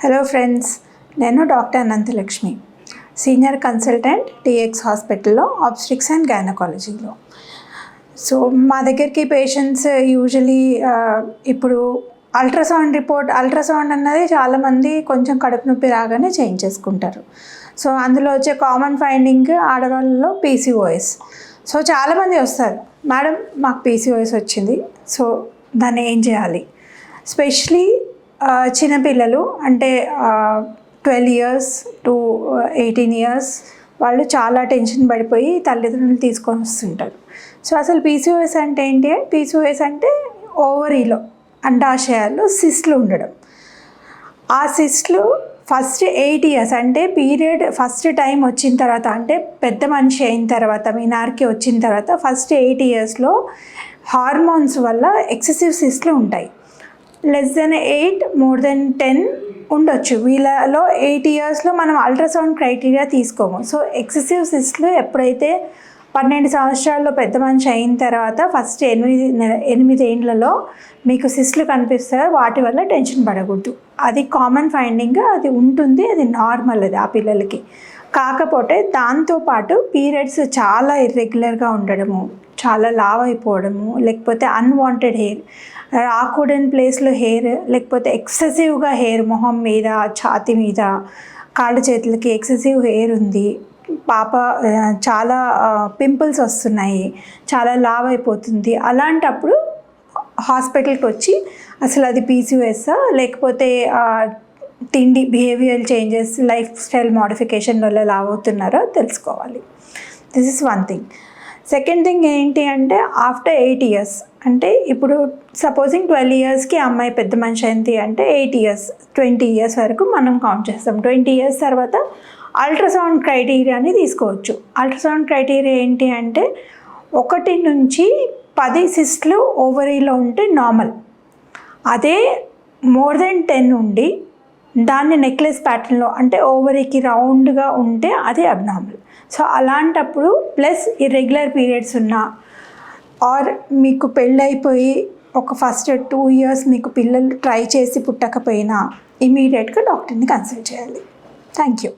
Hello friends, నేను doctor Ananthalakshmi, senior consultant TX హాస్పిటల్లో obstetrics and గైనకాలజీలో. సో మా దగ్గరికి పేషెంట్స్ యూజువలీ ఇప్పుడు అల్ట్రాసౌండ్ అన్నది చాలామంది కొంచెం కడుపు నొప్పి రాగానే చేయించేసుకుంటారు. సో అందులో వచ్చే కామన్ ఫైండింగ్ ఆడవాళ్ళలో పీసీఓఎస్. సో చాలామంది వస్తారు, మేడం మాకు పీసీఓఎస్ వచ్చింది, సో దాన్ని ఏం చేయాలి? స్పెషలీ చిన్నపిల్లలు అంటే 12 years to 18 years వాళ్ళు చాలా టెన్షన్ పడిపోయి తల్లిదండ్రులు తీసుకొని వస్తుంటారు. సో అసలు పీసీఓఎస్ అంటే ఏంటి? పీసీఓఎస్ అంటే ఓవరీలో అండాశయాల్లో సిస్ట్లు ఉండడం. ఆ సిస్ట్లు ఫస్ట్ 8 years అంటే పీరియడ్ ఫస్ట్ టైం వచ్చిన తర్వాత, అంటే పెద్ద మనిషి అయిన తర్వాత, మీనార్కి వచ్చిన తర్వాత ఫస్ట్ 8 yearsలో హార్మోన్స్ వల్ల ఎక్సెసివ్ సిస్ట్లు ఉంటాయి. less than 8, more than 10 ఉండొచ్చు. వీళ్ళలో 8 yearsలో మనం అల్ట్రాసౌండ్ క్రైటీరియా తీసుకోము. సో ఎక్సెసివ్ సిస్ట్లు ఎప్పుడైతే 12 సంవత్సరాల్లో పెద్ద మనిషి అయిన తర్వాత ఫస్ట్ 8 ఏళ్లలో మీకు సిస్ట్లు కనిపిస్తాయో వాటి వల్ల టెన్షన్ పడకూడదు. అది కామన్ ఫైండింగ్, అది ఉంటుంది, అది నార్మల్, అది ఆ పిల్లలకి. కాకపోతే దాంతోపాటు పీరియడ్స్ చాలా ఇర్రెగ్యులర్గా ఉండడము, చాలా లావ్ అయిపోవడము, లేకపోతే అన్వాంటెడ్ హెయిర్, రాకూడని ప్లేస్లో హెయిర్, లేకపోతే ఎక్సెసివ్గా హెయిర్ మొహం మీద, ఛాతీ మీద, కాళ్ళు చేతులకి ఎక్సెసివ్ హెయిర్ ఉంది, పాప చాలా పింపుల్స్ వస్తున్నాయి, చాలా లావ్ అయిపోతుంది, అలాంటప్పుడు హాస్పిటల్కి వచ్చి అసలు అది పీసీఓఎస్సా లేకపోతే తిండి, behavioural changes, life style modification వల్ల లావ్ అవుతున్నారో తెలుసుకోవాలి. This is one thing. Second thing ఏంటి అంటే ఆఫ్టర్ 8 years, అంటే ఇప్పుడు సపోజింగ్ 12 yearsకి అమ్మాయి పెద్ద మనిషి అయింది అంటే 8 years, 20 years వరకు మనం కౌంట్ చేస్తాం. 20 years తర్వాత అల్ట్రాసౌండ్ క్రైటీరియాని తీసుకోవచ్చు. అల్ట్రాసౌండ్ క్రైటీరియా ఏంటి అంటే 1 నుంచి 10 సిస్ట్లు ఓవరీలో ఉంటే నార్మల్. అదే మోర్ దెన్ 10 ఉండి దాన్ని నెక్లెస్ ప్యాటర్న్లో అంటే ఓవరీకి రౌండ్గా ఉంటే అది అబ్నార్మల్. సో అలాంటప్పుడు ప్లస్ ఇర్రెగ్యులర్ పీరియడ్స్ ఉన్నా, ఆర్ మీకు పెళ్ళైపోయి ఒక ఫస్ట్ 2 years మీకు పిల్లలు ట్రై చేసి పుట్టకపోయినా ఇమీడియట్గా డాక్టర్ని కన్సల్ట్ చేయాలి. Thank you.